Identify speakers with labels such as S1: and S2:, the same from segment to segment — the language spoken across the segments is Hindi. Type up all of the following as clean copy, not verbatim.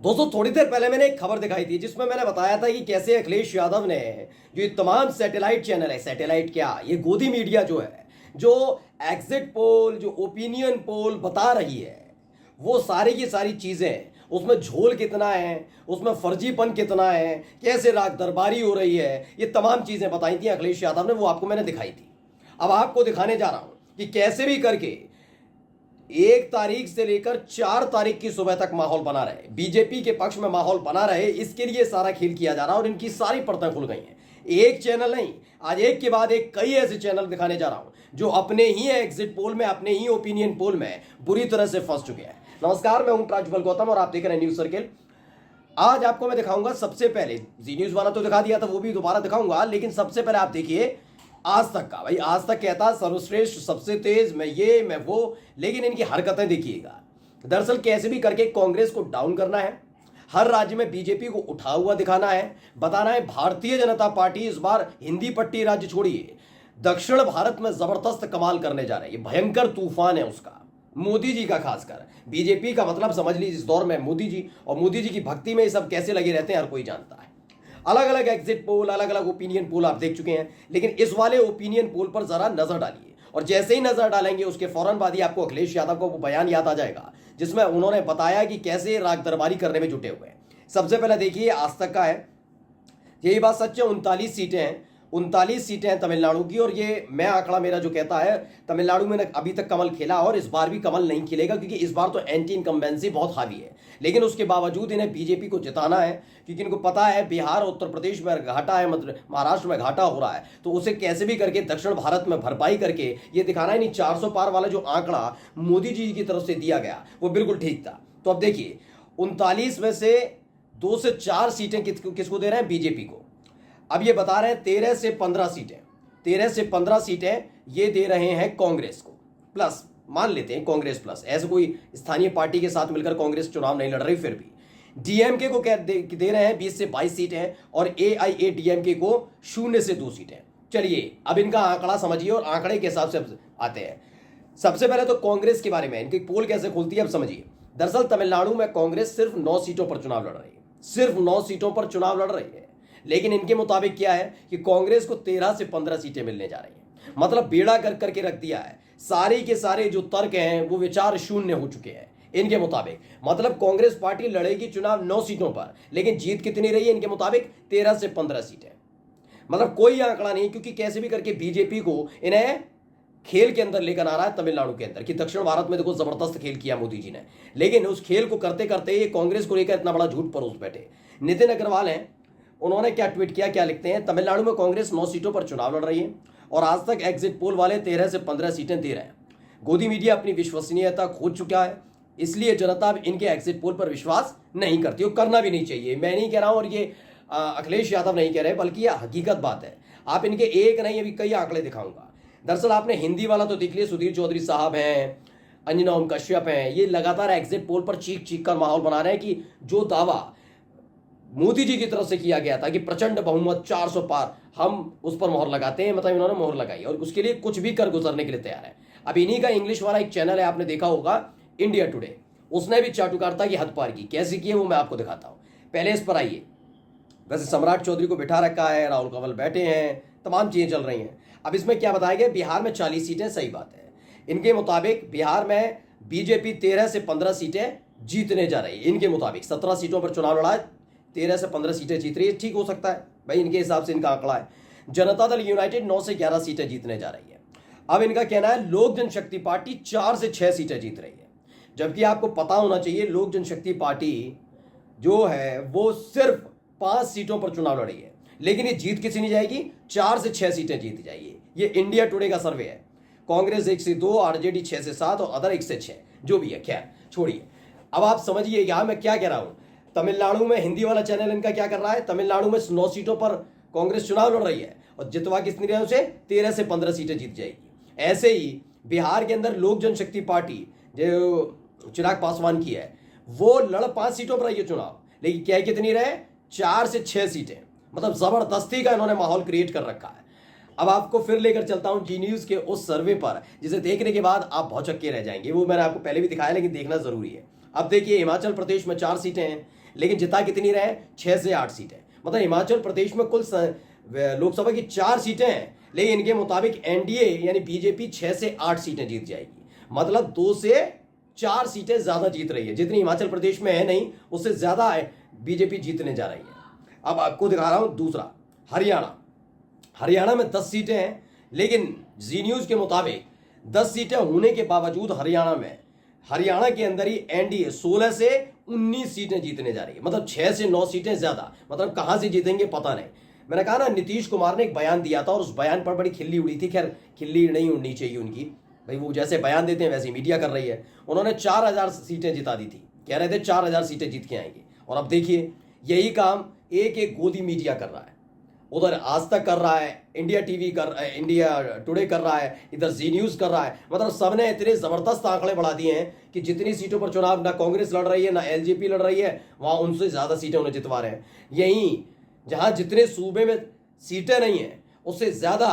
S1: दोस्तों थोड़ी देर पहले मैंने एक खबर दिखाई थी जिसमें मैंने बताया था कि कैसे अखिलेश यादव ने जो ये तमाम सैटेलाइट चैनल है, सैटेलाइट क्या ये गोदी मीडिया जो है, जो एग्जिट पोल, जो ओपिनियन पोल बता रही है, वो सारी की सारी चीजें, उसमें झोल कितना है, उसमें फर्जीपन कितना है, कैसे राग दरबारी हो रही है, ये तमाम चीजें बताई थी अखिलेश यादव ने, वो आपको मैंने दिखाई थी। अब आपको दिखाने जा रहा हूं कि कैसे भी करके 1 तारीख से लेकर 4 तारीख की सुबह तक माहौल बना रहे, बीजेपी के पक्ष में माहौल बना रहे, इसके लिए सारा खेल किया जा रहा है और इनकी सारी परतें खुल गई हैं। एक चैनल नहीं, आज एक के बाद एक कई ऐसे चैनल दिखाने जा रहा हूं जो अपने ही एग्जिट पोल में, अपने ही ओपिनियन पोल में बुरी तरह से फंस चुके हैं। नमस्कार, मैं हूं प्राज्वल गौतम और आप देख रहे हैं न्यूज सर्किल। आज आपको मैं दिखाऊंगा, सबसे पहले जी न्यूज वाला तो दिखा दिया था, वो भी दोबारा दिखाऊंगा, लेकिन सबसे पहले आप देखिए आज तक का। भाई आज तक कहता सर्वश्रेष्ठ, सबसे तेज, मैं ये मैं वो, लेकिन इनकी हरकतें देखिएगा। दरअसल कैसे भी करके कांग्रेस को डाउन करना है, हर राज्य में बीजेपी को उठा हुआ दिखाना है, बताना है भारतीय जनता पार्टी इस बार हिंदी पट्टी राज्य छोड़िए, दक्षिण भारत में जबरदस्त कमाल करने जा रही है, भयंकर तूफान है उसका, मोदी जी का खासकर। बीजेपी का मतलब समझ लीजिए इस दौर में मोदी जी, और मोदी जी की भक्ति में ये सब कैसे लगे रहते हैं हर कोई जानता है। अलग अलग एग्जिट पोल, अलग अलग ओपिनियन पोल आप देख चुके हैं, लेकिन इस वाले ओपिनियन पोल पर जरा नजर डालिए, और जैसे ही नजर डालेंगे उसके फौरन बाद ही आपको अखिलेश यादव को वो बयान याद आ जाएगा जिसमें उन्होंने बताया कि कैसे राग दरबारी करने में जुटे हुए हैं। सबसे पहले देखिए आज तक का है, यही बात सच है, 39 सीटें हैं, 39 सीटें हैं तमिलनाडु की, और ये मैं आंकड़ा मेरा जो कहता है तमिलनाडु में अभी तक कमल खेला और इस बार भी कमल नहीं खिलेगा, क्योंकि इस बार तो एंटी इनकम्बेंसी बहुत हावी है। लेकिन उसके बावजूद इन्हें बीजेपी को जिताना है, क्योंकि इनको पता है बिहार और उत्तर प्रदेश में घाटा है, मतलब महाराष्ट्र में घाटा हो रहा है, तो उसे कैसे भी करके दक्षिण भारत में भरपाई करके ये दिखाना है। नहीं, 400 पार वाला जो आंकड़ा मोदी जी की तरफ से दिया गया वो बिल्कुल ठीक था। तो अब देखिए 39 में से 2 से 4 सीटें किसको दे रहे हैं? बीजेपी को। अब ये बता रहे हैं 13 से 15 सीटें, 13 से 15 सीटें ये दे रहे हैं कांग्रेस को, प्लस मान लेते हैं कांग्रेस प्लस, ऐसे कोई स्थानीय पार्टी के साथ मिलकर कांग्रेस चुनाव नहीं लड़ रही, फिर भी डीएमके को क्या दे रहे हैं 20 से 22 सीटें, और एआईएडीएमके को 0 से 2 सीटें। चलिए अब इनका आंकड़ा समझिए और आंकड़े के हिसाब से आते हैं। सबसे पहले तो कांग्रेस के बारे में, इनकी पोल कैसे खुलती है अब समझिए। दरअसल तमिलनाडु में कांग्रेस सिर्फ 9 सीटों पर चुनाव लड़ रही है, सिर्फ 9 सीटों पर चुनाव लड़ रही है, लेकिन इनके मुताबिक क्या है कि कांग्रेस को 13 से 15 सीटें मिलने जा रही हैं। मतलब बेड़ा कर करके रख दिया है, सारे के सारे जो तर्क हैं वो विचार शून्य हो चुके हैं इनके मुताबिक। मतलब कांग्रेस पार्टी लड़ेगी चुनाव 9 सीटों पर, लेकिन जीत कितनी रही है इनके मुताबिक? 13 से 15 सीटें। मतलब कोई आंकड़ा नहीं, क्योंकि कैसे भी करके बीजेपी को इन्हें खेल के अंदर लेकर आ रहा है तमिलनाडु के अंदर, कि दक्षिण भारत में देखो जबरदस्त खेल किया मोदी जी ने, लेकिन उस खेल को करते करते ये कांग्रेस को लेकर इतना बड़ा झूठ परोस बैठे। नितिन अग्रवाल हैं, उन्होंने क्या ट्वीट किया, क्या लिखते हैं? तमिलनाडु में कांग्रेस 9 सीटों पर चुनाव लड़ रही है और आज तक एग्जिट पोल वाले 13 से 15 सीटें दे रहे हैं। गोदी मीडिया अपनी विश्वसनीयता खो चुका है, इसलिए जनता अब इनके एग्जिट पोल पर विश्वास नहीं करती, और करना भी नहीं चाहिए। मैं नहीं कह रहा हूं, और ये अखिलेश यादव नहीं कह रहे, बल्कि यह हकीकत बात है। आप इनके एक नहीं, अभी कई आंकड़े दिखाऊंगा। दरअसल आपने हिंदी वाला तो देख लिया, सुधीर चौधरी साहब हैं, अंजना ओम कश्यप हैं, ये लगातार एग्जिट पोल पर चीख चीख कर माहौल बना रहे हैं कि जो दावा मोदी जी की तरफ से किया गया था कि प्रचंड बहुमत 400 पार, हम उस पर मोहर लगाते हैं, मतलब इन्होंने मोहर लगाई और उसके लिए कुछ भी कर गुजरने के लिए तैयार है। अब इन्हीं का इंग्लिश वाला एक चैनल है, आपने देखा होगा, इंडिया टुडे, उसने भी चाटुकारिता की हद पार की। कैसे की है वो मैं आपको दिखाता हूं, पहले इस पर आइए। वैसे सम्राट चौधरी को बिठा रखा है, राहुल कंवल बैठे हैं, तमाम चीजें चल रही हैं। अब इसमें क्या बताया गया? बिहार में 40 सीटें, सही बात है। इनके मुताबिक बिहार में बीजेपी 13 से 15 सीटें जीतने जा रही है। इनके मुताबिक 17 सीटों पर चुनाव लड़ा है, 13 से 15 सीटें जीत रही है। ठीक हो सकता है भाई, इनके हिसाब से इनका आंकड़ा है। जनता दल यूनाइटेड 9 से 11 सीटें जीतने जा रही है। अब इनका कहना है लोक जनशक्ति पार्टी 4 से 6 सीटें जीत रही है, जबकि आपको पता होना चाहिए लोक जनशक्ति पार्टी जो है वो सिर्फ 5 सीटों पर चुनाव लड़ी है, लेकिन ये जीत किसी नहीं जाएगी, 4 से 6 सीटें जीत जाएगी। ये इंडिया टुडे का सर्वे है। कांग्रेस 1 से 2, आरजेडी 6 से 7 और अदर 1 से 6, जो भी है, खैर छोड़िए। अब आप समझिए यहां मैं क्या कह रहा हूं। तमिलनाडु में हिंदी वाला चैनल इनका क्या कर रहा है? तमिलनाडु में 9 सीटों पर कांग्रेस चुनाव लड़ रही है और जितवा कितनी रही है उसे? 13 से 15 सीटें जीत जाएगी। ऐसे ही बिहार के अंदर लोक जनशक्ति पार्टी जो चिराग पासवान की है वो लड़ 5 सीटों पर रही है चुनाव, लेकिन क्या कितनी रहे? 4 से 6 सीटें। मतलब जबरदस्ती का इन्होंने माहौल क्रिएट कर रखा है। अब आपको फिर लेकर चलता हूं जी न्यूज के उस सर्वे पर जिसे देखने के बाद आप भौचक्के रह जाएंगे। वो मैंने आपको पहले भी दिखाया, लेकिन देखना जरूरी है। अब देखिए हिमाचल प्रदेश में 4 सीटें हैं, लेकिन जिता कितनी रहे? 6 से 8 सीटें। मतलब हिमाचल प्रदेश में कुल लोकसभा की 4 सीटें हैं, लेकिन इनके मुताबिक एनडीए यानी बीजेपी 6 से 8 सीटें जीत जाएगी। मतलब 2 से 4 सीटें ज्यादा जीत रही है, जितनी हिमाचल प्रदेश में है नहीं उससे ज्यादा बीजेपी जीतने जा रही है। अब आपको दिखा रहा हूं दूसरा, हरियाणा में 10 सीटें हैं, लेकिन जी न्यूज के मुताबिक 10 सीटें होने के बावजूद हरियाणा के अंदर ही एनडीए 16 से 19 सीटें जीतने जा रही है। मतलब 6 से 9 सीटें ज्यादा। मतलब कहां से जीतेंगे पता नहीं। मैंने कहा ना, नीतीश कुमार ने एक बयान दिया था और उस बयान पर बड़ी खिल्ली उड़ी थी। खैर खिल्ली नहीं उड़नी चाहिए उनकी, भाई वो जैसे बयान देते हैं वैसे मीडिया कर रही है। उन्होंने 4000 सीटें जिता दी थी, कह रहे थे 4000 सीटें जीत के आएंगे। और अब देखिए यही काम एक एक गोदी मीडिया कर रहा है। उधर आज तक कर रहा है, इंडिया टीवी इंडिया टुडे कर रहा है, इधर जी न्यूज कर रहा है। मतलब सबने इतने जबरदस्त आंकड़े बढ़ा दिए हैं कि जितनी सीटों पर चुनाव ना कांग्रेस लड़ रही है ना एलजेपी लड़ रही है, वहां उनसे ज्यादा सीटें उन्हें जितवा रहे हैं। यहीं जहां जितने सूबे में सीटें नहीं है उससे ज्यादा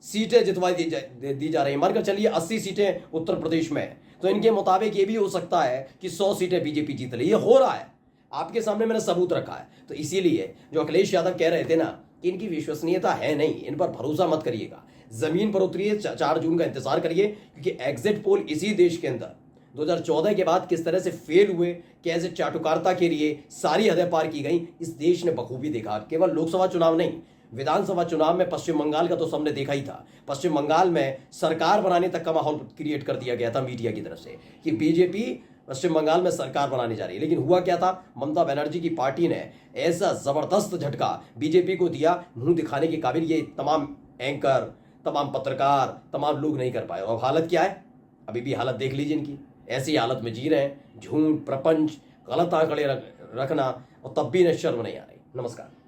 S1: सीटें जितवा दी जा रही है। मानकर चलिए 80 सीटें उत्तर प्रदेश में है, तो इनके मुताबिक ये भी हो सकता है कि 100 सीटें बीजेपी जीत ले। ये हो रहा है, आपके सामने मैंने सबूत रखा है। तो इसीलिए जो अखिलेश यादव कह रहे थे ना कि इनकी विश्वसनीयता है नहीं, इन पर भरोसा मत करिएगा, जमीन पर उतरिए, 4 जून का इंतजार करिए। क्योंकि एग्जिट पोल इसी देश के अंदर 2014 के बाद किस तरह से फेल हुए, कैसे चाटुकारिता के लिए सारी हदें पार की गई, इस देश ने बखूबी देखा। केवल लोकसभा चुनाव नहीं, विधानसभा चुनाव में पश्चिम बंगाल का तो सबने देखा ही था। पश्चिम बंगाल में सरकार बनाने तक का माहौल क्रिएट कर दिया गया था मीडिया की तरफ से कि बीजेपी पश्चिम बंगाल में सरकार बनाने जा रही है। लेकिन हुआ क्या था, ममता बनर्जी की पार्टी ने ऐसा जबरदस्त झटका बीजेपी को दिया, मुंह दिखाने के काबिल ये तमाम एंकर, तमाम पत्रकार, तमाम लोग नहीं कर पाए। और हालत क्या है, अभी भी हालत देख लीजिए इनकी। ऐसी हालत में जी रहे हैं, झूठ, प्रपंच, गलत आंकड़े रखना, और तब भी इन्हें शर्म नहीं आ रही। नमस्कार।